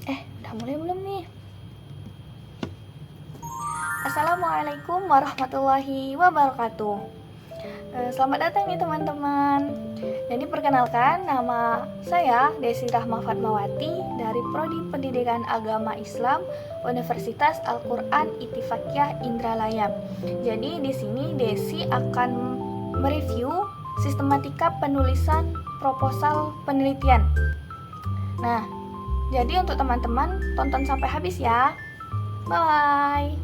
Udah mulai belum nih? Assalamualaikum warahmatullahi wabarakatuh. Selamat datang nih teman-teman. Jadi perkenalkan, nama saya Desi Rahma Fatmawati dari Prodi Pendidikan Agama Islam Universitas Al-Quran Ittifaqiyah Indralaya. Jadi di sini Desi akan mereview sistematika penulisan proposal penelitian. Nah, jadi untuk teman-teman tonton sampai habis ya. Bye.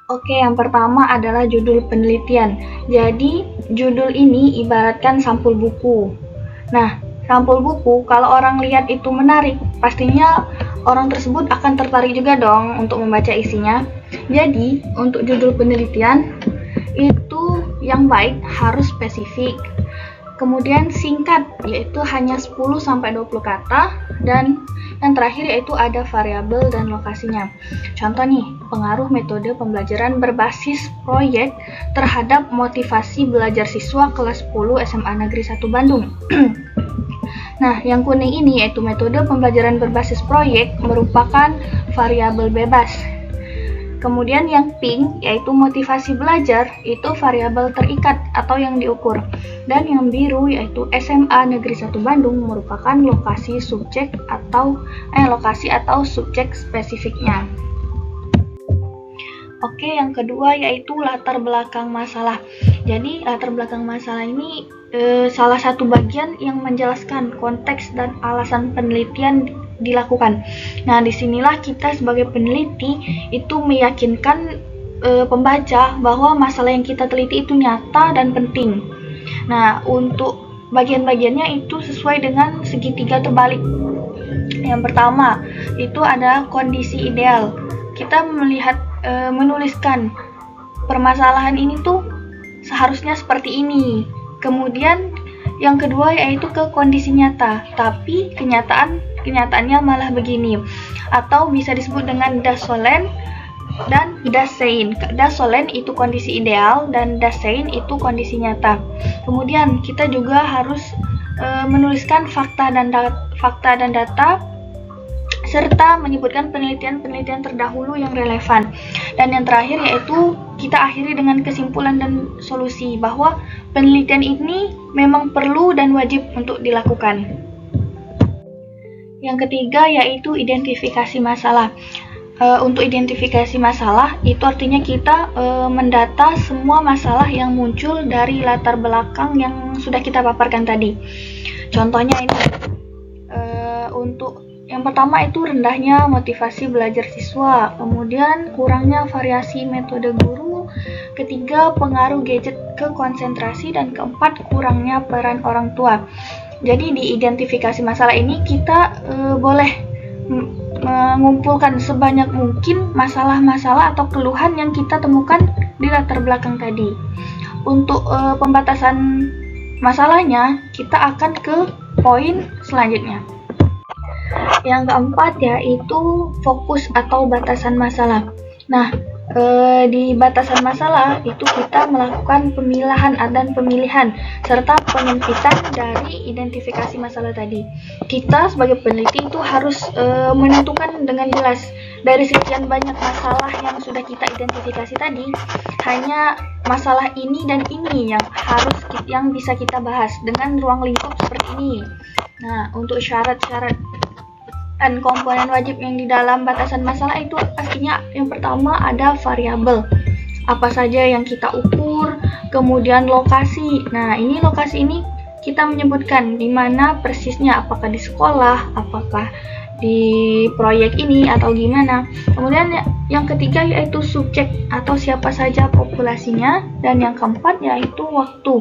Oke, yang pertama adalah judul penelitian. Jadi, judul ini ibaratkan sampul buku. Nah, sampul buku kalau orang lihat itu menarik, pastinya orang tersebut akan tertarik juga dong untuk membaca isinya. Jadi, untuk judul penelitian itu yang baik harus spesifik. Kemudian singkat, yaitu hanya 10-20 kata, dan yang terakhir yaitu ada variabel dan lokasinya. Contoh nih, pengaruh metode pembelajaran berbasis proyek terhadap motivasi belajar siswa kelas 10 SMA Negeri 1 Bandung. Nah, yang kuning ini yaitu metode pembelajaran berbasis proyek merupakan variabel bebas. Kemudian yang pink yaitu motivasi belajar, itu variabel terikat atau yang diukur. Dan yang biru yaitu SMA Negeri 1 Bandung merupakan lokasi atau subjek spesifiknya. Oke, yang kedua yaitu latar belakang masalah. Jadi latar belakang masalah ini salah satu bagian yang menjelaskan konteks dan alasan penelitian dilakukan. Nah, disinilah kita sebagai peneliti itu meyakinkan pembaca bahwa masalah yang kita teliti itu nyata dan penting. Nah, untuk bagian-bagiannya itu sesuai dengan segitiga terbalik. Yang pertama, itu ada kondisi ideal. Kita menuliskan permasalahan ini tuh seharusnya seperti ini. Kemudian yang kedua yaitu ke kondisi nyata, tapi kenyataannya malah begini. Atau bisa disebut dengan das solens dan das sein. Das solens itu kondisi ideal dan das sein itu kondisi nyata. Kemudian kita juga harus menuliskan fakta dan data serta menyebutkan penelitian-penelitian terdahulu yang relevan. Dan yang terakhir yaitu kita akhiri dengan kesimpulan dan solusi bahwa penelitian ini memang perlu dan wajib untuk dilakukan. Yang ketiga yaitu identifikasi masalah. Untuk identifikasi masalah itu artinya kita mendata semua masalah yang muncul dari latar belakang yang sudah kita paparkan tadi. Contohnya ini untuk yang pertama itu rendahnya motivasi belajar siswa, kemudian kurangnya variasi metode guru, ketiga pengaruh gadget ke konsentrasi, dan keempat kurangnya peran orang tua. Jadi di identifikasi masalah ini kita boleh mengumpulkan sebanyak mungkin masalah-masalah atau keluhan yang kita temukan di latar belakang tadi. Untuk pembatasan masalahnya kita akan ke poin selanjutnya. Yang keempat yaitu fokus atau batasan masalah. Nah, di batasan masalah itu kita melakukan pemilahan dan pemilihan serta penyempitan dari identifikasi masalah tadi. Kita sebagai peneliti itu harus menentukan dengan jelas dari sekian banyak masalah yang sudah kita identifikasi tadi, hanya masalah ini dan ini yang bisa kita bahas dengan ruang lingkup seperti ini. Nah, untuk syarat-syarat dan komponen wajib yang di dalam batasan masalah itu pastinya yang pertama ada variabel. Apa saja yang kita ukur, kemudian lokasi. Nah, ini lokasi ini kita menyebutkan di mana persisnya, apakah di sekolah, apakah di proyek ini atau gimana. Kemudian yang ketiga yaitu subjek atau siapa saja populasinya, dan yang keempat yaitu waktu.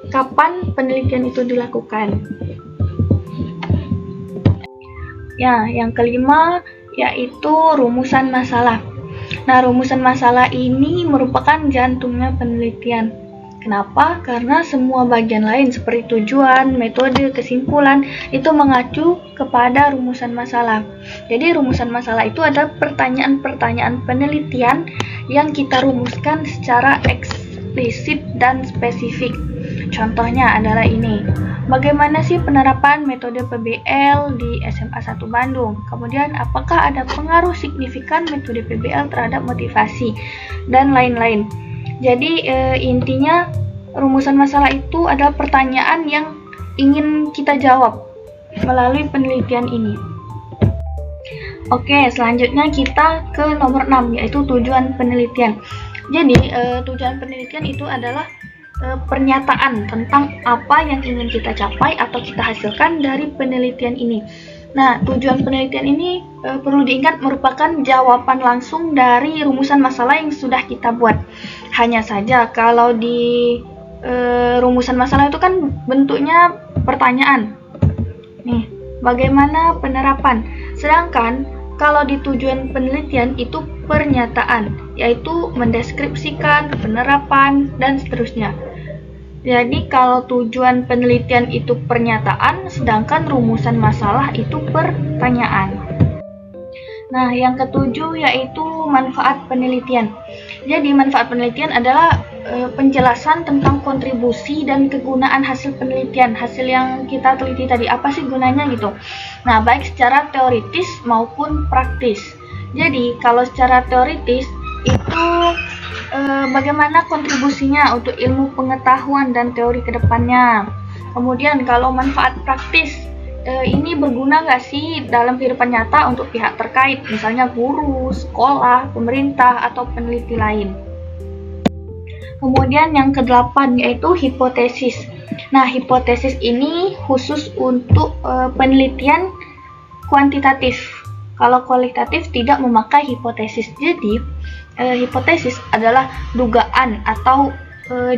Kapan penelitian itu dilakukan? Ya, yang kelima yaitu rumusan masalah. Nah, rumusan masalah ini merupakan jantungnya penelitian. Kenapa? Karena semua bagian lain seperti tujuan, metode, kesimpulan itu mengacu kepada rumusan masalah. Jadi rumusan masalah itu adalah pertanyaan-pertanyaan penelitian yang kita rumuskan secara eksplisit dan spesifik. Contohnya adalah ini. Bagaimana sih penerapan metode PBL di SMA 1 Bandung? Kemudian apakah ada pengaruh signifikan metode PBL terhadap motivasi dan lain-lain. Jadi intinya rumusan masalah itu adalah pertanyaan yang ingin kita jawab melalui penelitian ini. Oke, selanjutnya kita ke nomor 6, yaitu tujuan penelitian. Jadi tujuan penelitian itu adalah pernyataan tentang apa yang ingin kita capai atau kita hasilkan dari penelitian ini. Nah, tujuan penelitian ini perlu diingat merupakan jawaban langsung dari rumusan masalah yang sudah kita buat. Hanya saja kalau di rumusan masalah itu kan bentuknya pertanyaan. Nih, bagaimana penerapan? Sedangkan kalau di tujuan penelitian itu pernyataan, yaitu mendeskripsikan penerapan dan seterusnya. Jadi kalau tujuan penelitian itu pernyataan, sedangkan rumusan masalah itu pertanyaan. Nah, yang ketujuh yaitu manfaat penelitian. Jadi manfaat penelitian adalah penjelasan tentang kontribusi dan kegunaan hasil penelitian, hasil yang kita teliti tadi, apa sih gunanya gitu. Nah, baik secara teoritis maupun praktis. Jadi kalau secara teoritis itu bagaimana kontribusinya untuk ilmu pengetahuan dan teori kedepannya. Kemudian kalau manfaat praktis, ini berguna nggak sih dalam kehidupan nyata untuk pihak terkait, misalnya guru, sekolah, pemerintah, atau peneliti lain. Kemudian yang ke-8 yaitu hipotesis. Nah, hipotesis ini khusus untuk penelitian kuantitatif. Kalau kualitatif tidak memakai hipotesis. Jadi, hipotesis adalah dugaan atau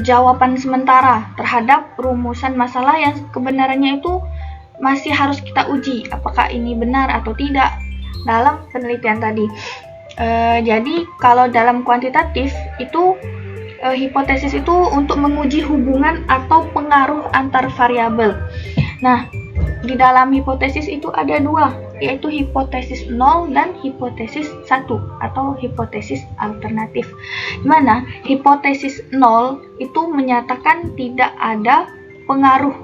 jawaban sementara terhadap rumusan masalah yang kebenarannya itu masih harus kita uji apakah ini benar atau tidak dalam penelitian tadi. Jadi kalau dalam kuantitatif itu hipotesis itu untuk menguji hubungan atau pengaruh antar variabel. Nah, di dalam hipotesis itu ada dua, yaitu hipotesis 0 dan hipotesis 1 atau hipotesis alternatif. Dimana hipotesis 0 itu menyatakan tidak ada pengaruh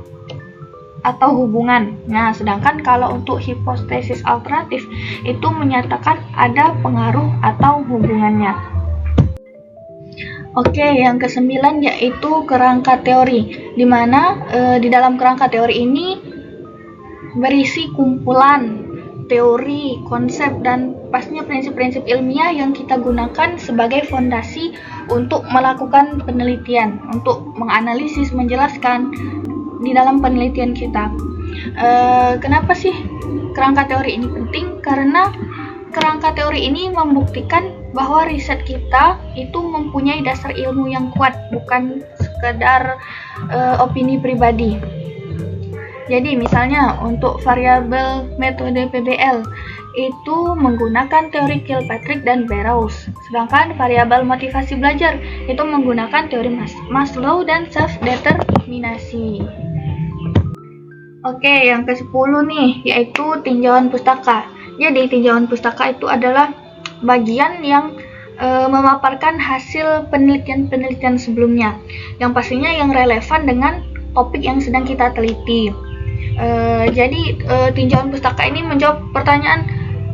atau hubungan. Nah, sedangkan kalau untuk hipotesis alternatif itu menyatakan ada pengaruh atau hubungannya. Oke, yang ke-9 yaitu kerangka teori, di mana di dalam kerangka teori ini berisi kumpulan teori, konsep, dan pastinya prinsip-prinsip ilmiah yang kita gunakan sebagai fondasi untuk melakukan penelitian, untuk menganalisis, menjelaskan di dalam penelitian kita. Kenapa sih kerangka teori ini penting? Karena kerangka teori ini membuktikan bahwa riset kita itu mempunyai dasar ilmu yang kuat, bukan sekedar opini pribadi. Jadi misalnya untuk variabel metode PBL itu menggunakan teori Kilpatrick dan Barrows, sedangkan variabel motivasi belajar itu menggunakan teori Maslow dan self-determinasi. Oke, yang ke-10 nih yaitu tinjauan pustaka. Jadi tinjauan pustaka itu adalah bagian yang memaparkan hasil penelitian-penelitian sebelumnya, yang pastinya yang relevan dengan topik yang sedang kita teliti. Jadi tinjauan pustaka ini menjawab pertanyaan,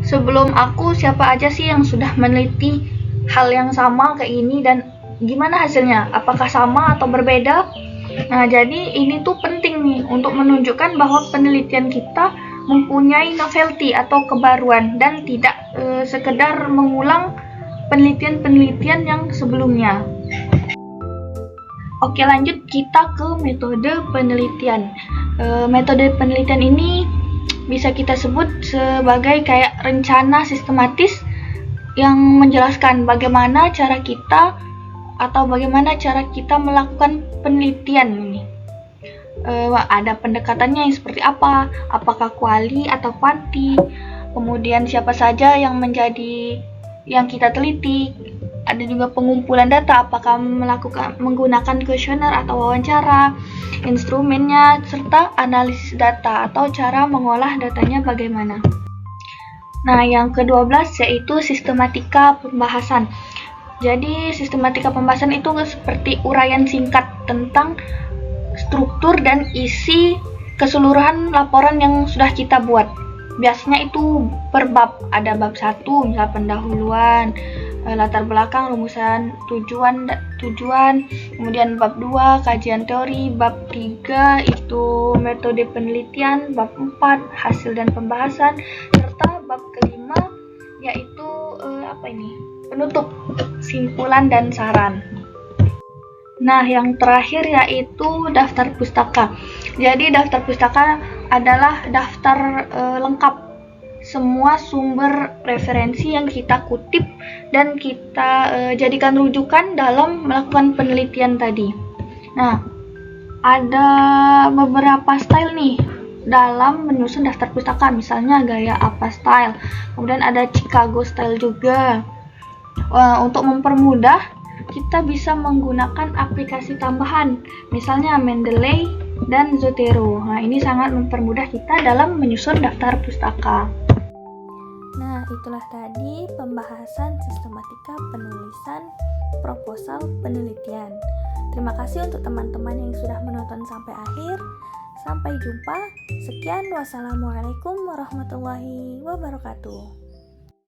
sebelum aku siapa aja sih yang sudah meneliti hal yang sama kayak ini dan gimana hasilnya, apakah sama atau berbeda. Nah, jadi ini tuh penting nih untuk menunjukkan bahwa penelitian kita mempunyai novelty atau kebaruan dan tidak sekedar mengulang penelitian-penelitian yang sebelumnya. Oke, lanjut kita ke metode penelitian. Metode penelitian ini bisa kita sebut sebagai kayak rencana sistematis yang menjelaskan bagaimana cara kita melakukan penelitian ini. Ada pendekatannya yang seperti apa, apakah kuali atau kuanti, kemudian siapa saja yang kita teliti, ada juga pengumpulan data, apakah menggunakan kuesioner atau wawancara, instrumennya, serta analisis data atau cara mengolah datanya bagaimana. Nah, yang ke-12 yaitu sistematika pembahasan. Jadi sistematika pembahasan itu seperti uraian singkat tentang struktur dan isi keseluruhan laporan yang sudah kita buat. Biasanya itu per bab, ada bab 1 misal pendahuluan, latar belakang, rumusan, tujuan, kemudian bab 2 kajian teori, bab 3 itu metode penelitian, bab 4 hasil dan pembahasan, serta bab kelima yaitu penutup, simpulan dan saran. Nah, yang terakhir yaitu daftar pustaka. Jadi daftar pustaka adalah daftar lengkap semua sumber referensi yang kita kutip dan kita jadikan rujukan dalam melakukan penelitian tadi. Nah, ada beberapa style nih dalam menyusun daftar pustaka, misalnya gaya apa style, kemudian ada Chicago style juga. Untuk mempermudah, kita bisa menggunakan aplikasi tambahan, misalnya Mendeley dan Zotero. Nah, ini sangat mempermudah kita dalam menyusun daftar pustaka. Nah, itulah tadi pembahasan sistematika penulisan proposal penelitian. Terima kasih untuk teman-teman yang sudah menonton sampai akhir. Sampai jumpa. Sekian, wassalamualaikum warahmatullahi wabarakatuh.